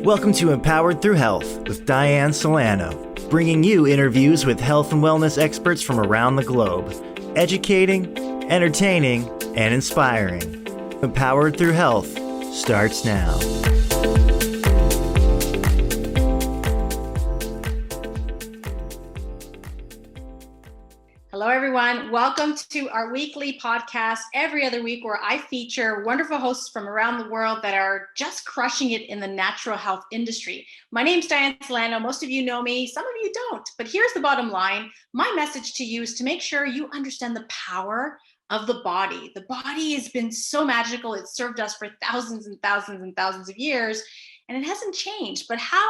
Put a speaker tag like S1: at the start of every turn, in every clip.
S1: Welcome to Empowered Through Health with Dianne Solano, bringing you interviews with health and wellness experts from around the globe, educating, entertaining, and inspiring. Empowered Through Health starts now.
S2: Hello, everyone. Welcome to our weekly podcast every other week where I feature wonderful hosts from around the world that are just crushing it in the natural health industry. My name's Dianne Solano. Most of you know me. Some of you don't. But here's the bottom line. My message to you is to make sure you understand the power of the body. The body has been so magical. It's served us for thousands and thousands and thousands of years, and it hasn't changed. But how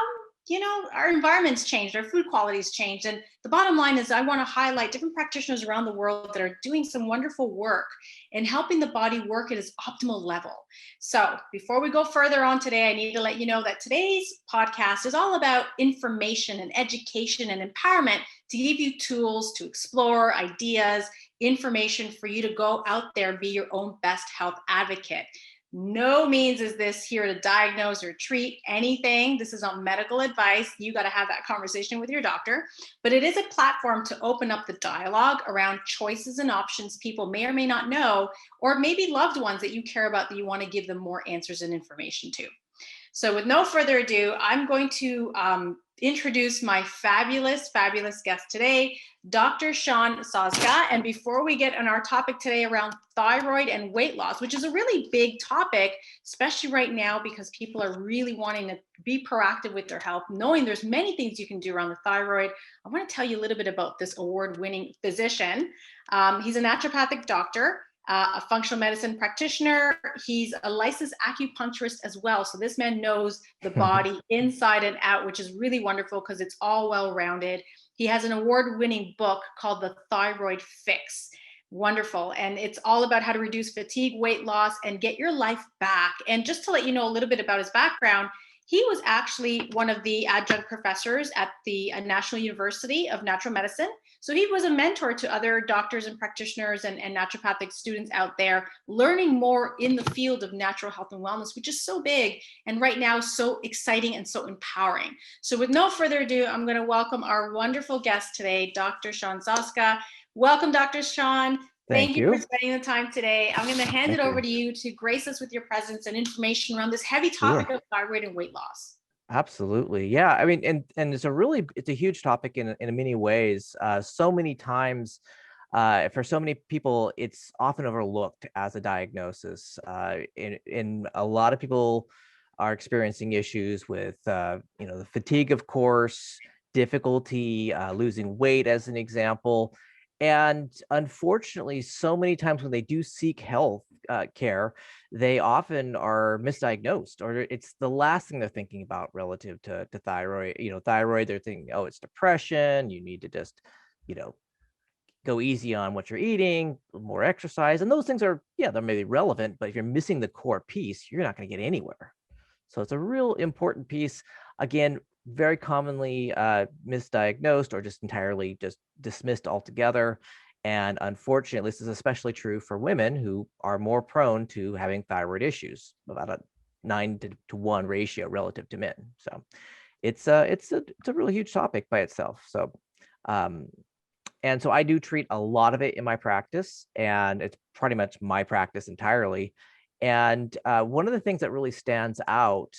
S2: our environment's changed, our food quality's changed. And the bottom line is I want to highlight different practitioners around the world that are doing some wonderful work in helping the body work at its optimal level. So before we go further on today, I need to let you know that today's podcast is all about information and education and empowerment to give you tools to explore ideas, information for you to go out there and be your own best health advocate. No means is this here to diagnose or treat anything. This is not medical advice. You got to have that conversation with your doctor. But it is a platform to open up the dialogue around choices and options people may or may not know, or maybe loved ones that you care about that you want to give them more answers and information to. So with no further ado, I'm going to introduce my fabulous guest today, Dr. Shawn Soszka. And before we get on our topic today around thyroid and weight loss, which is a really big topic, especially right now, because people are really wanting to be proactive with their health, knowing there's many things you can do around the thyroid, I want to tell you a little bit about this award-winning physician. He's a naturopathic doctor, a functional medicine practitioner. He's a licensed acupuncturist as well. So this man knows the body inside and out, which is really wonderful because it's all well-rounded. He has an award-winning book called The Thyroid Fix. Wonderful. And it's all about how to reduce fatigue, weight loss, and get your life back. And just to let you know a little bit about his background, he was actually one of the adjunct professors at the National University of Natural Medicine. So he was a mentor to other doctors and practitioners and naturopathic students out there, learning more in the field of natural health and wellness, which is so big and right now so exciting and so empowering. So with no further ado, I'm going to welcome our wonderful guest today, Dr. Shawn Soszka. Welcome, Dr. Shawn. Thank you for spending the time today. I'm going to hand it over to you to grace us with your presence and information around this heavy topic of thyroid and weight loss.
S3: Absolutely. Yeah. I mean, and it's a huge topic in many ways. So many times, for so many people, it's often overlooked as a diagnosis. In a lot of people are experiencing issues with, the fatigue, of course, difficulty, losing weight as an example. And unfortunately, so many times when they do seek health care, they often are misdiagnosed, or it's the last thing they're thinking about relative to thyroid. Thyroid, they're thinking, oh, it's depression. You need to just, go easy on what you're eating, more exercise. And those things are, they're maybe relevant, but if you're missing the core piece, you're not going to get anywhere. So it's a real important piece. Again, very commonly misdiagnosed or just entirely just dismissed altogether. And unfortunately, this is especially true for women who are more prone to having thyroid issues, about a 9-to-1 ratio relative to men. So it's a really huge topic by itself. So and so I do treat a lot of it in my practice, and it's pretty much my practice entirely. And one of the things that really stands out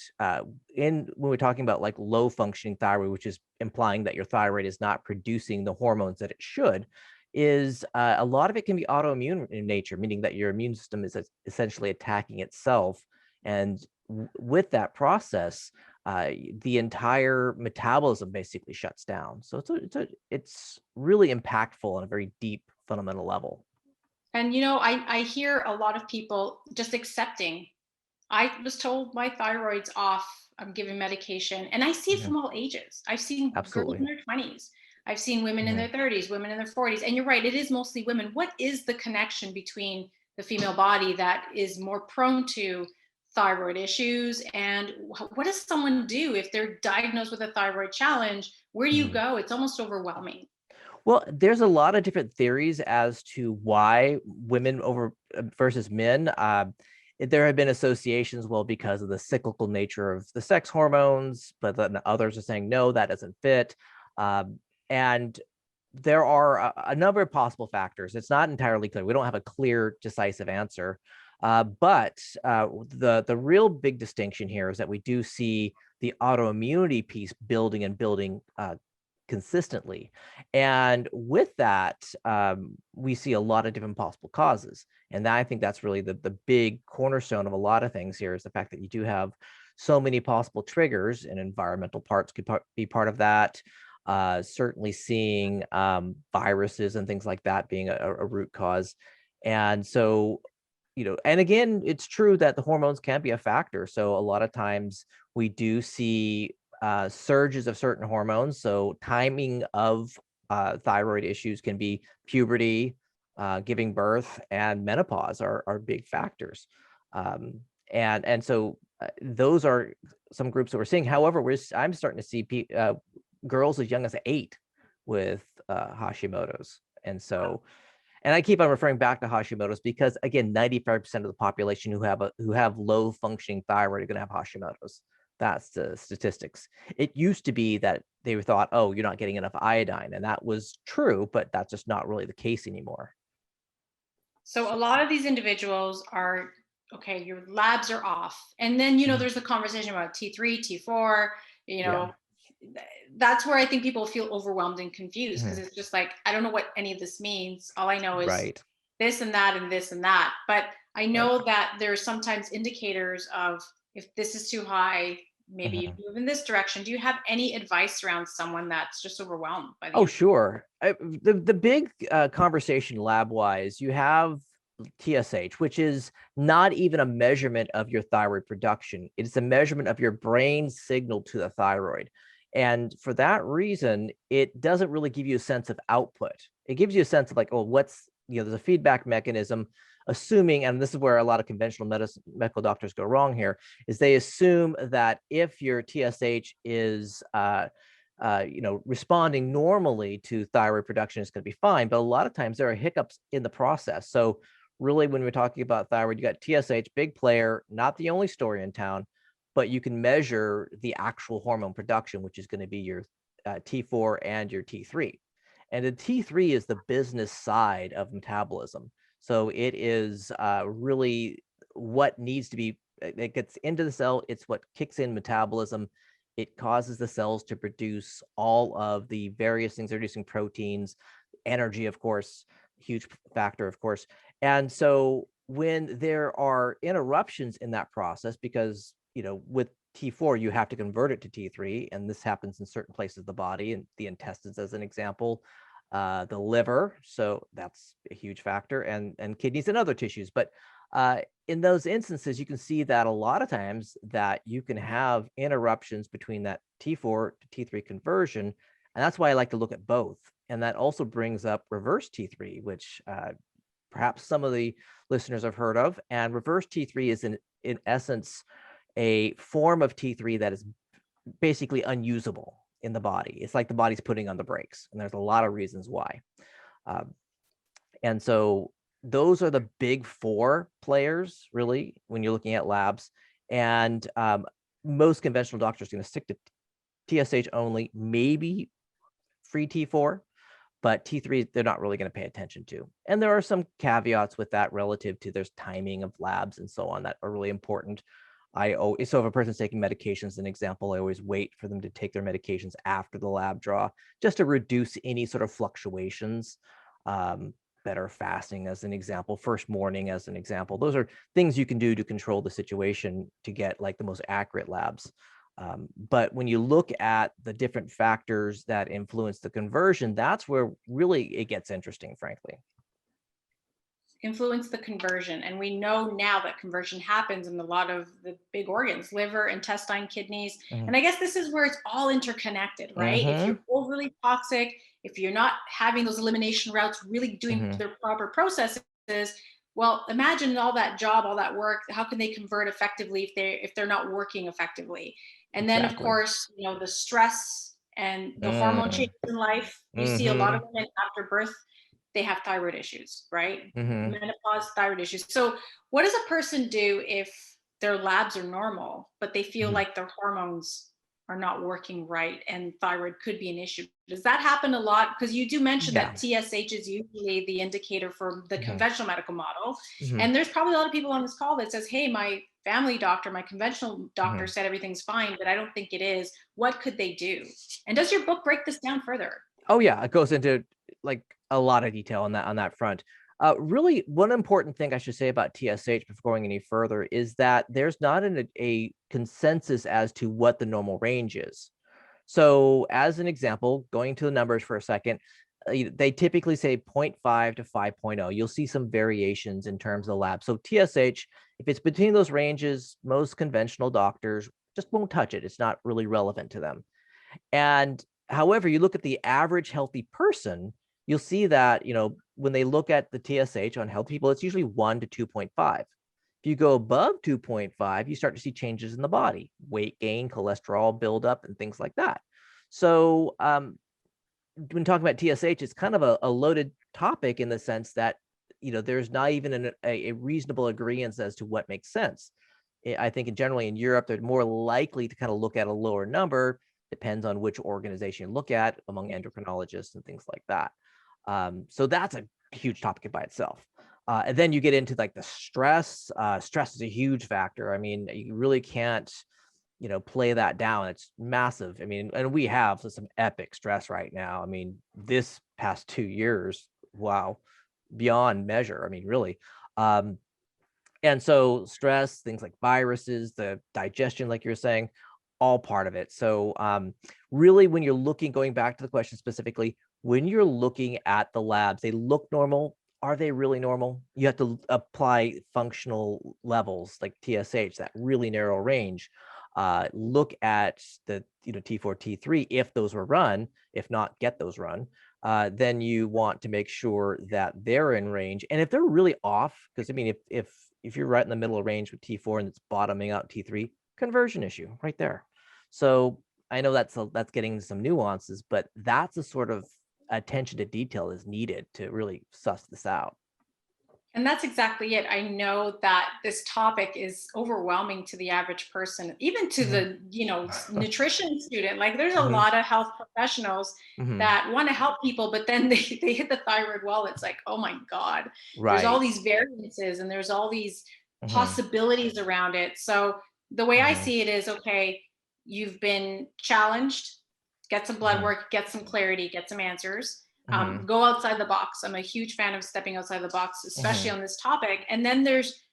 S3: when we're talking about like low functioning thyroid, which is implying that your thyroid is not producing the hormones that it should, is a lot of it can be autoimmune in nature, meaning that your immune system is essentially attacking itself. And with that process, the entire metabolism basically shuts down. So it's really impactful on a very deep fundamental level.
S2: And, I hear a lot of people just accepting. I was told my thyroid's off. I'm giving medication. And I see it from all ages. I've seen girls in their 20s. I've seen women in their 30s, women in their 40s. And you're right, it is mostly women. What is the connection between the female body that is more prone to thyroid issues, and what does someone do if they're diagnosed with a thyroid challenge? Where do you
S3: Mhm.
S2: go? It's almost overwhelming.
S3: Well, there's a lot of different theories as to why women over versus men. There have been associations, well, because of the cyclical nature of the sex hormones, but then others are saying no, that doesn't fit. And there are a number of possible factors. It's not entirely clear. We don't have a clear, decisive answer. But the real big distinction here is that we do see the autoimmunity piece building and building consistently. And with that, we see a lot of different possible causes. And I think that's really the big cornerstone of a lot of things here, is the fact that you do have so many possible triggers, and environmental parts could be part of that. Certainly seeing viruses and things like that being a root cause. And so, and again, it's true that the hormones can be a factor. So a lot of times we do see surges of certain hormones. So timing of thyroid issues can be puberty, giving birth, and menopause are big factors. And so those are some groups that we're seeing. However, I'm starting to see girls as young as 8 with Hashimoto's. And so, and I keep on referring back to Hashimoto's because, again, 95% of the population who have low functioning thyroid are going to have Hashimoto's. That's the statistics. It used to be that they thought, oh, you're not getting enough iodine, and that was true, but that's just not really the case anymore.
S2: So a lot of these individuals are, okay, your labs are off. And then, there's the conversation about T3, T4,
S3: Yeah.
S2: that's where I think people feel overwhelmed and confused, because
S3: Mhm.
S2: it's just like, I don't know what any of this means. All I know is
S3: Right.
S2: this and that and this and that. But I
S3: Right.
S2: know that there's sometimes indicators of, if this is too high, maybe you
S3: Mhm.
S2: move in this direction. Do you have any advice around someone that's just overwhelmed by the
S3: Oh, sure. The big conversation lab wise, you have TSH, which is not even a measurement of your thyroid production. It's a measurement of your brain signal to the thyroid. And for that reason, it doesn't really give you a sense of output. It gives you a sense of like, oh, there's a feedback mechanism, assuming, and this is where a lot of conventional medical doctors go wrong here, is they assume that if your TSH is responding normally to thyroid production is going to be fine. But a lot of times there are hiccups in the process. So really, when we're talking about thyroid, you got TSH, big player, not the only story in town, but you can measure the actual hormone production, which is going to be your T4 and your T3. And the T3 is the business side of metabolism. So it is really what needs to be, it gets into the cell. It's what kicks in metabolism. It causes the cells to produce all of the various things, reducing proteins, energy, of course, huge factor, of course. And so when there are interruptions in that process, because, with T4, you have to convert it to T3, and this happens in certain places of the body, and the intestines, as an example, the liver. So that's a huge factor, and kidneys and other tissues. But in those instances, you can see that a lot of times that you can have interruptions between that T4 to T3 conversion. And that's why I like to look at both. And that also brings up reverse T3, which perhaps some of the listeners have heard of. And reverse T3 is in essence a form of T3 that is basically unusable in the body. It's like the body's putting on the brakes. And there's a lot of reasons why. Um, and so those are the big 4 players, really, when you're looking at labs. And most conventional doctors are going to stick to TSH only, maybe free T4, but T3, they're not really going to pay attention to. And there are some caveats with that relative to there's timing of labs and so on that are really important. So if a person's taking medications, an example, I always wait for them to take their medications after the lab draw, just to reduce any sort of fluctuations. Better fasting, as an example, first morning, as an example. Those are things you can do to control the situation to get like the most accurate labs. But when you look at the different factors that influence the conversion, that's where really it gets interesting, frankly.
S2: influence the conversion? And we know now that conversion happens in a lot of the big organs: liver, intestine, kidneys.
S3: Mhm.
S2: And I guess this is where it's all interconnected, right? If you're
S3: Mhm.
S2: overly toxic, if you're not having those elimination routes really doing
S3: Mhm.
S2: their proper processes, Well, imagine all that job, all that work. How can they convert effectively if they're not working effectively? And then, of
S3: Exactly.
S2: course, the stress and the hormone
S3: Mm.
S2: changes in life. You see a lot of
S3: Mm-hmm.
S2: women after birth, they have thyroid issues, right?
S3: Mm-hmm.
S2: Menopause, thyroid issues. So, what does a person do if their labs are normal, but they feel
S3: Mm-hmm.
S2: like their hormones are not working right and thyroid could be an issue? Does that happen a lot? Because you do mention
S3: Yeah.
S2: that TSH is usually the indicator for the
S3: Mm-hmm.
S2: conventional medical model.
S3: Mm-hmm.
S2: And there's probably a lot of people on this call that says, hey, my family doctor, my conventional doctor
S3: Mm-hmm.
S2: said everything's fine, but I don't think it is. What could they do? And does your book break this down further?
S3: Oh yeah, it goes into like a lot of detail on that front. Really, one important thing I should say about TSH before going any further is that there's not a consensus as to what the normal range is. So, as an example, going to the numbers for a second, they typically say 0.5 to 5.0. You'll see some variations in terms of the lab. So, TSH, if it's between those ranges, most conventional doctors just won't touch it. It's not really relevant to them. And however, you look at the average healthy person, you'll see that, when they look at the TSH on healthy people, it's usually 1 to 2.5. If you go above 2.5, you start to see changes in the body, weight gain, cholesterol buildup, and things like that. So when talking about TSH, it's kind of a loaded topic in the sense that, there's not even a reasonable agreement as to what makes sense. I think generally in Europe, they're more likely to kind of look at a lower number, depends on which organization you look at among endocrinologists and things like that. So that's a huge topic by itself. And then you get into like the stress. Stress is a huge factor. I mean, you really can't, play that down. It's massive. I mean, and we have some epic stress right now. I mean, this past 2 years, wow, beyond measure. I mean, really. And so stress, things like viruses, the digestion, like you're saying, all part of it. So really, when you're looking, going back to the question specifically, when you're looking at the labs, they look normal. Are they really normal? You have to apply functional levels like TSH, that really narrow range. Look at the T4, T3 if those were run. If not, get those run. Then you want to make sure that they're in range. And if they're really off, because I mean, if you're right in the middle of range with T4 and it's bottoming out T3, conversion issue right there. So I know that's getting some nuances, but that's a sort of attention to detail is needed to really suss this out.
S2: And that's exactly it. I know that this topic is overwhelming to the average person, even to
S3: Mhm.
S2: the, nutrition student. Like there's a
S3: Mhm.
S2: lot of health professionals
S3: Mhm.
S2: that want to help people, but then they hit the thyroid wall. It's like, oh my God, there's all
S3: Right.
S2: these variances and there's all these
S3: Mhm.
S2: possibilities around it. So the way I
S3: Mhm.
S2: see it is, okay, you've been challenged, get some blood
S3: Mhm.
S2: work, get some clarity, get some answers.
S3: Mhm.
S2: Go outside the box. I'm a huge fan of stepping outside the box, especially
S3: Mhm.
S2: on this topic. And then there's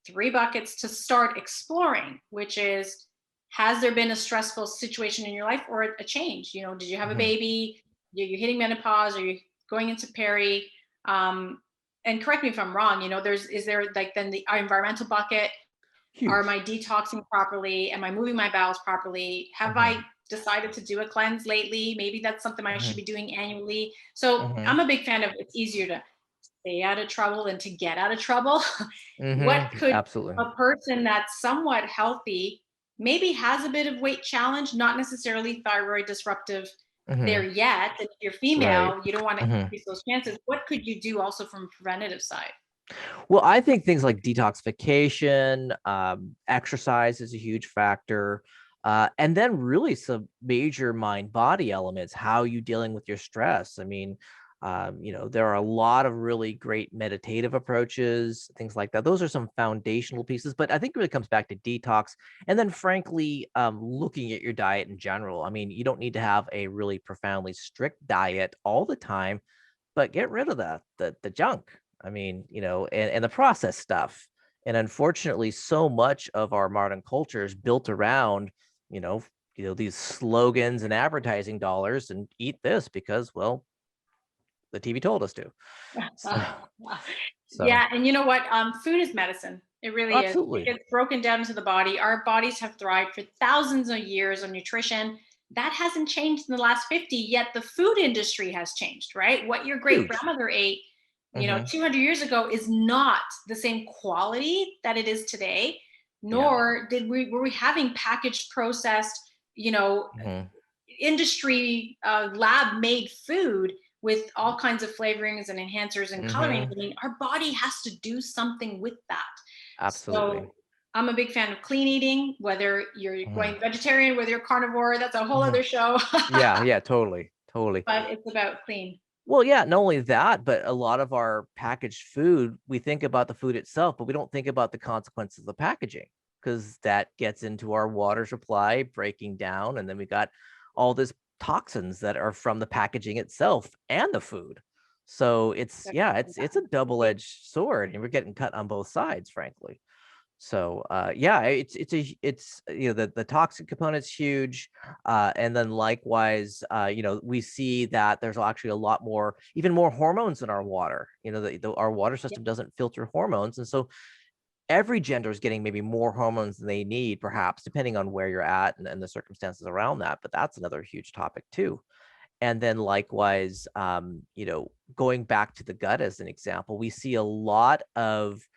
S2: three buckets to start exploring, which is, has there been a stressful situation in your life or a change? Did you have a
S3: Mhm.
S2: baby? You're hitting menopause? Are you going into peri? And correct me if I'm wrong. Is there like then the environmental bucket? Am
S3: Huge.
S2: I detoxing properly? Am I moving my bowels properly? Have I
S3: Mhm.
S2: decided to do a cleanse lately? Maybe that's something I should
S3: Mhm.
S2: be doing annually. So
S3: Mhm.
S2: I'm a big fan of, it's easier to stay out of trouble than to get out of trouble. What
S3: Mhm.
S2: could
S3: Absolutely.
S2: a person that's somewhat healthy, maybe has a bit of weight challenge, not necessarily thyroid disruptive there
S3: Mhm.
S2: yet. And if you're
S3: Right.
S2: female, you don't want to
S3: Mhm.
S2: increase those chances. What could you do also from a preventative side?
S3: Well, I think things like detoxification, exercise is a huge factor. And then really some major mind body elements, how you dealing with your stress. I mean, there are a lot of really great meditative approaches, things like that. Those are some foundational pieces, but I think it really comes back to detox. And then frankly, looking at your diet in general. I mean, you don't need to have a really profoundly strict diet all the time, but get rid of the junk. I mean, and the processed stuff. And unfortunately, so much of our modern culture is built around, you know, these slogans and advertising dollars and eat this because, well, the TV told us to. So, so
S2: Yeah, and you know what? Food is medicine. It really is. It
S3: absolutely
S2: gets broken down into the body. Our bodies have thrived for thousands of years on nutrition. That hasn't changed in the last 50, yet the food industry has changed, right? What your great
S3: huge.
S2: grandmother ate
S3: Mhm.
S2: 200 years ago is not the same quality that it is today,
S3: Yeah.
S2: nor were we having packaged, processed, you know,
S3: Mhm.
S2: industry lab made food with all kinds of flavorings and enhancers and coloring.
S3: Mhm.
S2: I mean, our body has to do something with that.
S3: Absolutely.
S2: So I'm a big fan of clean eating, whether you're
S3: Mhm.
S2: going vegetarian, whether you're carnivore, that's a whole
S3: Mhm.
S2: other show.
S3: Yeah, yeah, totally, totally.
S2: But it's about clean.
S3: Well, yeah, not only that, but a lot of our packaged food, we think about the food itself, but we don't think about the consequences of the packaging because that gets into our water supply breaking down. And then we got all this toxins that are from the packaging itself and the food. So it's a double-edged sword, and we're getting cut on both sides, frankly. So yeah, it's the toxic component's huge, and then likewise, we see that there's actually a lot more, even more hormones in our water. Our water
S2: Yeah.
S3: system doesn't filter hormones, and so every gender is getting maybe more hormones than they need, perhaps depending on where you're at and the circumstances around that. But that's another huge topic too. And then likewise, going back to the gut as an example, we see a lot of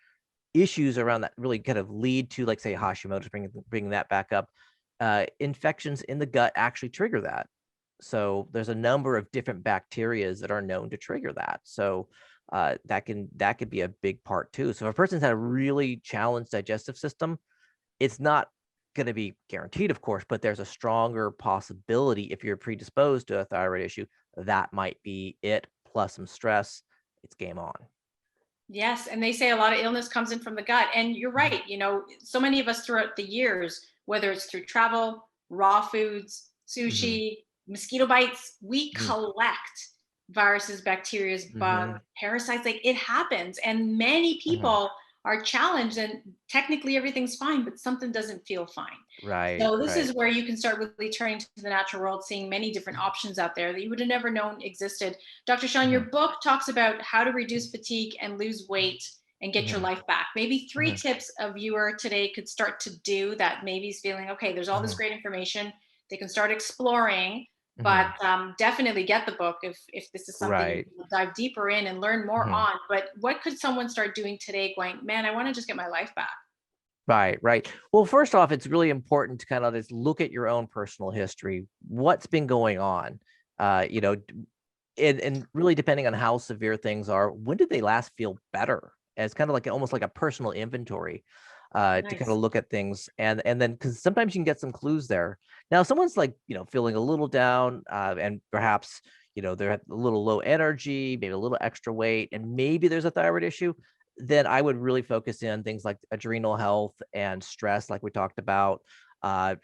S3: issues around that really kind of lead to, like, say, Hashimoto's, bringing that back up. Infections in the gut actually trigger that. So there's a number of different bacterias that are known to trigger that. So that could be a big part too. So if a person's had a really challenged digestive system, it's not going to be guaranteed, of course, but there's a stronger possibility if you're predisposed to a thyroid issue, that might be it, plus some stress, it's game on.
S2: Yes, and they say a lot of illness comes in from the gut. And you're
S3: Mhm.
S2: right, so many of us throughout the years, whether it's through travel, raw foods,
S3: Mhm.
S2: sushi, mosquito bites, we
S3: Mhm.
S2: collect viruses, bacteria, bugs,
S3: Mhm.
S2: parasites. Like, it happens. And many
S3: Mhm.
S2: people are challenged, and technically everything's fine, but something doesn't feel fine.
S3: Right,
S2: So this
S3: right.
S2: is where you can start really turning to the natural world, seeing many different options out there that you would have never known existed. Dr. Shawn, your
S3: Mhm.
S2: book talks about how to reduce fatigue and lose weight and get your
S3: Mhm.
S2: life back. Maybe three
S3: Mhm.
S2: tips a viewer today could start to do that maybe is feeling, okay, there's all this
S3: Mhm.
S2: great information. They can start exploring, but
S3: Mhm.
S2: definitely get the book if this is something you
S3: Right.
S2: can dive deeper in and learn more
S3: Mhm.
S2: on. But what could someone start doing today going, man, I want to just get my life back?
S3: Right, right. Well, first off, it's really important to kind of just look at your own personal history. What's been going on? Uh, you know, d- and really depending on how severe things are, when did they last feel better? As kind of like almost like a personal inventory, to kind of
S2: Nice.
S3: look at things, and then because sometimes you can get some clues there. Now, if someone's like feeling a little down, and perhaps they're a little low energy, maybe a little extra weight, and maybe there's a thyroid issue, then I would really focus in things like adrenal health and stress, like we talked about. A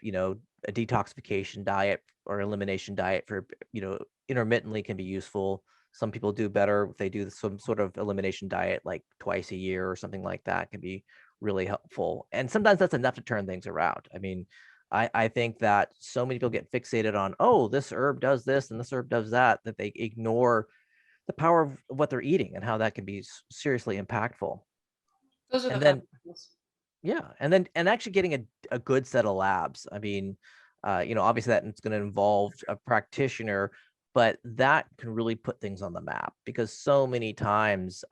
S3: detoxification diet or elimination diet for intermittently can be useful. Some people do better if they do some sort of elimination diet like twice a year or something like that, can be really helpful. And sometimes that's enough to turn things around. I mean, I think that so many people get fixated on, oh, this herb does this and this herb does that, that they ignore the power of what they're eating and how that can be seriously impactful.
S2: Those are the
S3: And then
S2: fundamentals.
S3: yeah, and actually getting a good set of labs. I mean, obviously that's going to involve a practitioner, but that can really put things on the map because so many times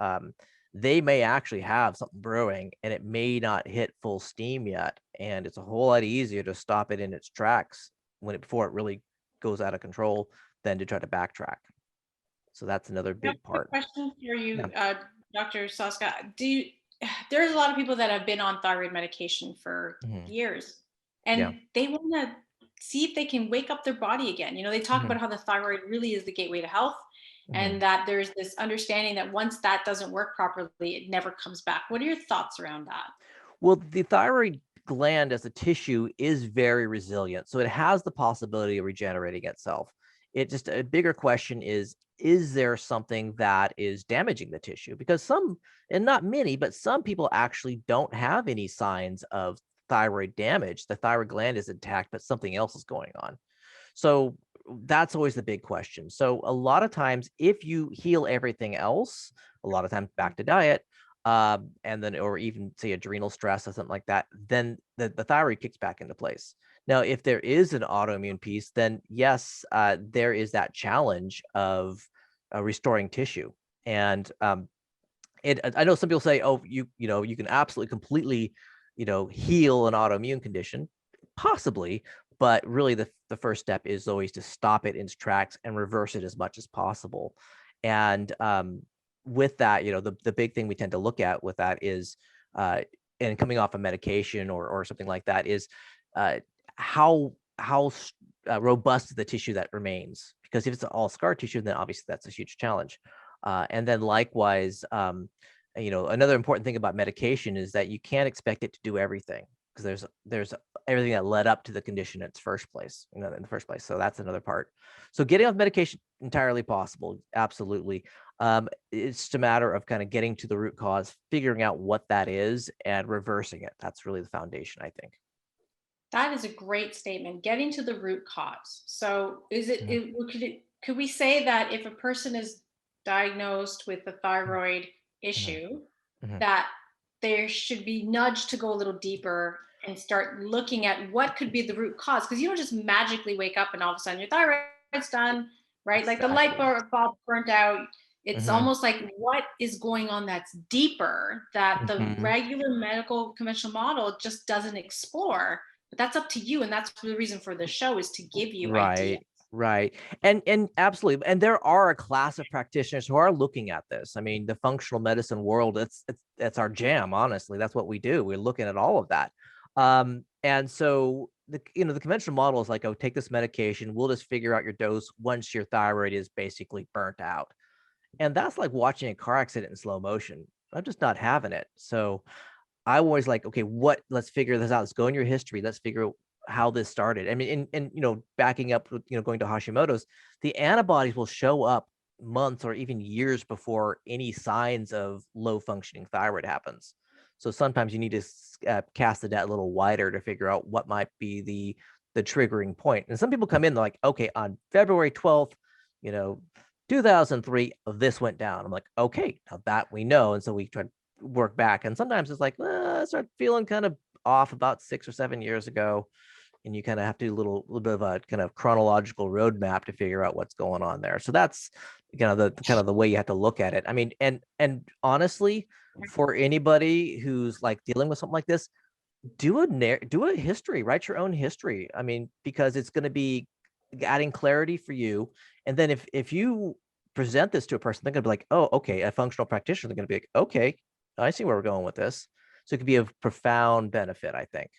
S3: they may actually have something brewing and it may not hit full steam yet, and it's a whole lot easier to stop it in its tracks before it really goes out of control than to try to backtrack. So that's another
S2: Yeah,
S3: big
S2: quick
S3: part.
S2: question for
S3: Yeah.
S2: you, Dr. Soszka. There's a lot of people that have been on thyroid medication for
S3: Hmm.
S2: years,
S3: Yeah.
S2: and they want to see if they can wake up their body again. They talk
S3: Hmm.
S2: about how the thyroid really is the gateway to health,
S3: Hmm.
S2: and that there's this understanding that once that doesn't work properly, it never comes back. What are your thoughts around that?
S3: Well, the thyroid gland as a tissue is very resilient, so it has the possibility of regenerating itself. It just a bigger question is there something that is damaging the tissue? Because some, and not many, but some people actually don't have any signs of thyroid damage. The thyroid gland is intact, but something else is going on. So that's always the big question. So a lot of times, if you heal everything else, a lot of times back to diet, and then or even say adrenal stress or something like that, then the thyroid kicks back into place. Now, if there is an autoimmune piece, then yes, there is that challenge of restoring tissue. And I know some people say, oh, you know, you can absolutely completely, you know, heal an autoimmune condition, possibly, but really the first step is always to stop it in its tracks and reverse it as much as possible. And with that, you know, the big thing we tend to look at with that is, and coming off a medication or something like that is, how robust is the tissue that remains? Because if it's all scar tissue, then obviously that's a huge challenge. And then likewise, you know, another important thing about medication is that you can't expect it to do everything, because there's everything that led up to the condition in its first place, you know, in the first place. So that's another part. So getting off medication, entirely possible, absolutely. It's just a matter of kind of getting to the root cause, figuring out what that is, and reversing it. That's really the foundation, I think.
S2: That is a great statement. Getting to the root cause. So,
S3: Mhm.
S2: could we say that if a person is diagnosed with a thyroid
S3: Mhm.
S2: issue,
S3: Mhm.
S2: that there should be nudged to go a little deeper and start looking at what could be the root cause? Because you don't just magically wake up and all of a sudden your thyroid's done, right? Like the light
S3: Exactly.
S2: bulb burnt out. It's
S3: Mhm.
S2: almost like what is going on that's deeper that the
S3: Mhm.
S2: regular medical conventional model just doesn't explore, but that's up to you, and that's the reason for the show, is to give you ideas.
S3: Right, right. And absolutely. And there are a class of practitioners who are looking at this. I mean, the functional medicine world, it's our jam, honestly. That's what we do. We're looking at all of that. And so the, you know, the conventional model is like, oh, take this medication, we'll just figure out your dose once your thyroid is basically burnt out. And that's like watching a car accident in slow motion. I'm just not having it. So I always like, okay, let's figure this out. Let's go in your history. Let's figure out how this started. I mean, and you know, backing up, you know, going to Hashimoto's, the antibodies will show up months or even years before any signs of low functioning thyroid happens. So sometimes you need to cast the net a little wider to figure out what might be the triggering point. And some people come in, they're like, okay, on February 12th, you know, 2003, this went down. I'm like, okay, now that we know. And so we try to work back. And sometimes it's like, I start feeling kind of off about 6 or 7 years ago. And you kind of have to do a little bit of a kind of chronological roadmap to figure out what's going on there. So that's kind of the way you have to look at it. I mean, and honestly, for anybody who's like dealing with something like this, do a history, write your own history. I mean, because it's going to be adding clarity for you. And then if you present this to a person, they're going to be like, oh, okay, a functional practitioner, they're going to be like, okay, I see where we're going with this. So it could be of profound benefit, I think.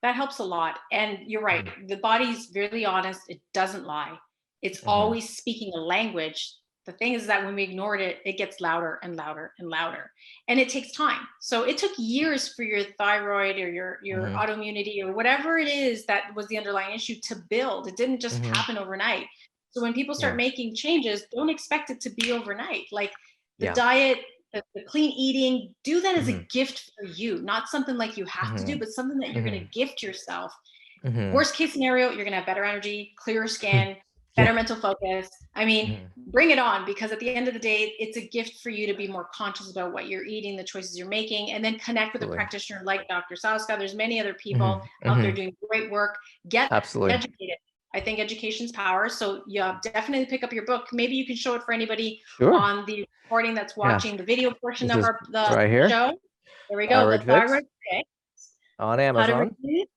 S2: That helps a lot. And you're right.
S3: Mhm.
S2: The body's really honest. It doesn't lie. It's
S3: Mhm.
S2: always speaking a language. The thing is that when we ignored it, it gets louder and louder and louder. And it takes time. So it took years for your thyroid or your
S3: Mhm.
S2: autoimmunity or whatever it is that was the underlying issue to build. It didn't just
S3: Mhm.
S2: happen overnight. So when people start
S3: Yeah.
S2: making changes, don't expect it to be overnight. Like the
S3: Yeah.
S2: diet, the clean eating, do that as a
S3: Mhm.
S2: gift for you, not something like you have to do,
S3: Mhm.
S2: but something that you're going to
S3: Mhm.
S2: gift yourself.
S3: Mhm.
S2: Worst case scenario, you're going to have better energy, clearer skin, better
S3: Yeah.
S2: mental focus. I mean,
S3: Mhm.
S2: bring it on, because at the end of the day, it's a gift for you to be more conscious about what you're eating, the choices you're making, and then connect with a
S3: Absolutely.
S2: practitioner like Dr. Soszka. There's many other people
S3: Mhm.
S2: out there
S3: Mhm.
S2: doing great work. Get
S3: Absolutely.
S2: educated. I think education's power. So yeah, definitely pick up your book. Maybe you can show it for anybody
S3: Sure.
S2: on the recording that's
S3: Yeah.
S2: watching the video portion
S3: This
S2: of
S3: is
S2: the
S3: right here.
S2: show. There we go. The
S3: Thyroid Fix
S2: thyroid fix.
S3: on
S2: How to
S3: Amazon.
S2: reduce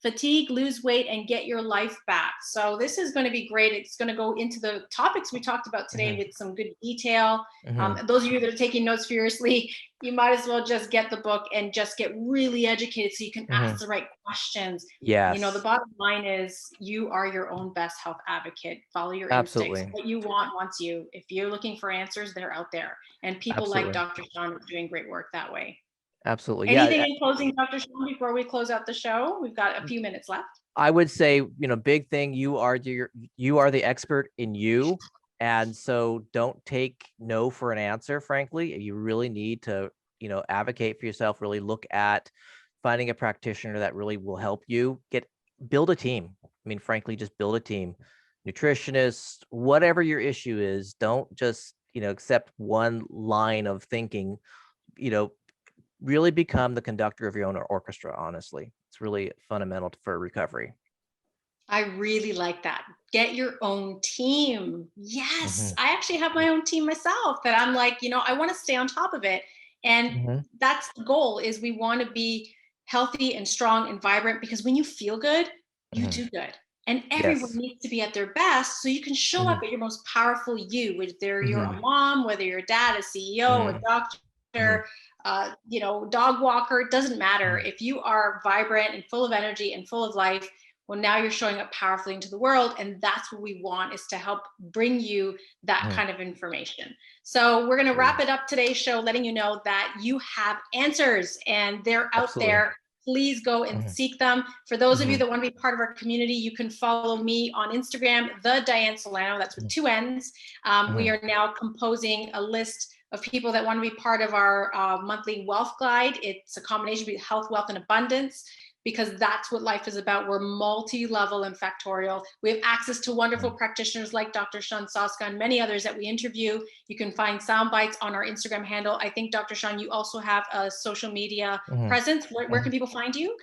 S2: fatigue, lose weight, and get your life back. So this is going to be great. It's going to go into the topics we talked about today
S3: Mhm.
S2: with some good detail.
S3: Mhm.
S2: Those of you that are taking notes furiously, you might as well just get the book and just get really educated so you can ask
S3: Mhm.
S2: the right questions. You know, the
S3: Yes.
S2: bottom line is you are your own best health advocate. Follow your instincts.
S3: Absolutely.
S2: What you want wants you. If you're looking for answers, they're out there. And people like
S3: Absolutely.
S2: Dr. Shawn are doing great work that way.
S3: Absolutely.
S2: Anything
S3: Yeah.
S2: in closing, Dr. Shawn, before we close out the show? We've got a few minutes left.
S3: I would say, you know, big thing, you are the expert in you. And so don't take no for an answer, frankly. You really need to, you know, advocate for yourself, really look at finding a practitioner that really will help you build a team. I mean, frankly, just build a team. Nutritionist, whatever your issue is, don't just, you know, accept one line of thinking, you know, really become the conductor of your own orchestra, honestly. It's really fundamental for recovery.
S2: I really like that. Get your own team. Yes,
S3: Hmm.
S2: I actually have my own team myself that I'm like, I want to stay on top of it. And
S3: Hmm.
S2: that's the goal is we want to be healthy and strong and vibrant because when you feel good, you
S3: Hmm.
S2: do good. And everyone
S3: Yes.
S2: needs to be at their best so you can show up
S3: Hmm.
S2: at your most powerful you, whether you're a
S3: Hmm.
S2: mom, whether you're a dad, a CEO, a
S3: Hmm. Hmm.
S2: doctor, dog walker, it doesn't matter.
S3: Hmm.
S2: If you are vibrant and full of energy and full of life, well, now you're showing up powerfully into the world. And that's what we want is to help bring you that
S3: Hmm.
S2: kind of information. So we're going to wrap it up today's show, letting you know that you have answers and they're out
S3: Absolutely.
S2: there. Please go and
S3: Hmm.
S2: seek them. For those of you
S3: Hmm.
S2: that want to be part of our community, you can follow me on Instagram, the Dianne Solano, that's with two N's. We
S3: Hmm.
S2: are now composing a list of people that want to be part of our monthly wealth guide. It's a combination of health, wealth, and abundance because that's what life is about. We're multi-level and factorial. We have access to wonderful practitioners like Dr. Shawn Soszka and many others that we interview. You can find sound bites on our Instagram handle. I think, Dr. Shawn, you also have a social media
S3: Hmm.
S2: presence. Where
S3: Hmm.
S2: can people find you?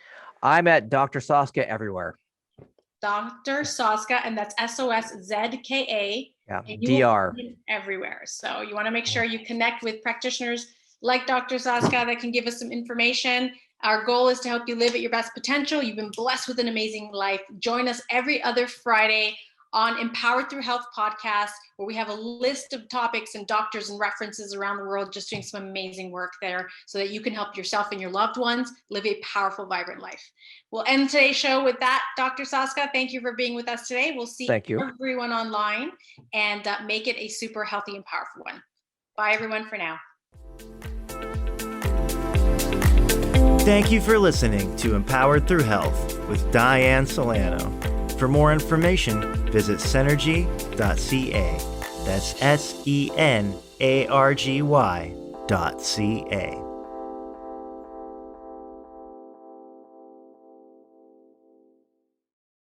S3: I'm at Dr. Soszka everywhere.
S2: Dr. Soszka, and that's Soszka.
S3: Yeah.
S2: And you will
S3: DR.
S2: find him everywhere. So you want to make sure you connect with practitioners like Dr. Soszka that can give us some information. Our goal is to help you live at your best potential. You've been blessed with an amazing life. Join us every other Friday on Empowered Through Health podcast, where we have a list of topics and doctors and references around the world just doing some amazing work there so that you can help yourself and your loved ones live a powerful, vibrant life. We'll end today's show with that. Dr. Soszka, thank you for being with us today. We'll see
S3: Thank you.
S2: everyone online and make it a super healthy and powerful one. Bye, everyone, for now.
S1: Thank you for listening to Empowered Through Health with Dianne Solano. For more information, visit Senergy.ca. That's SENARGY.ca.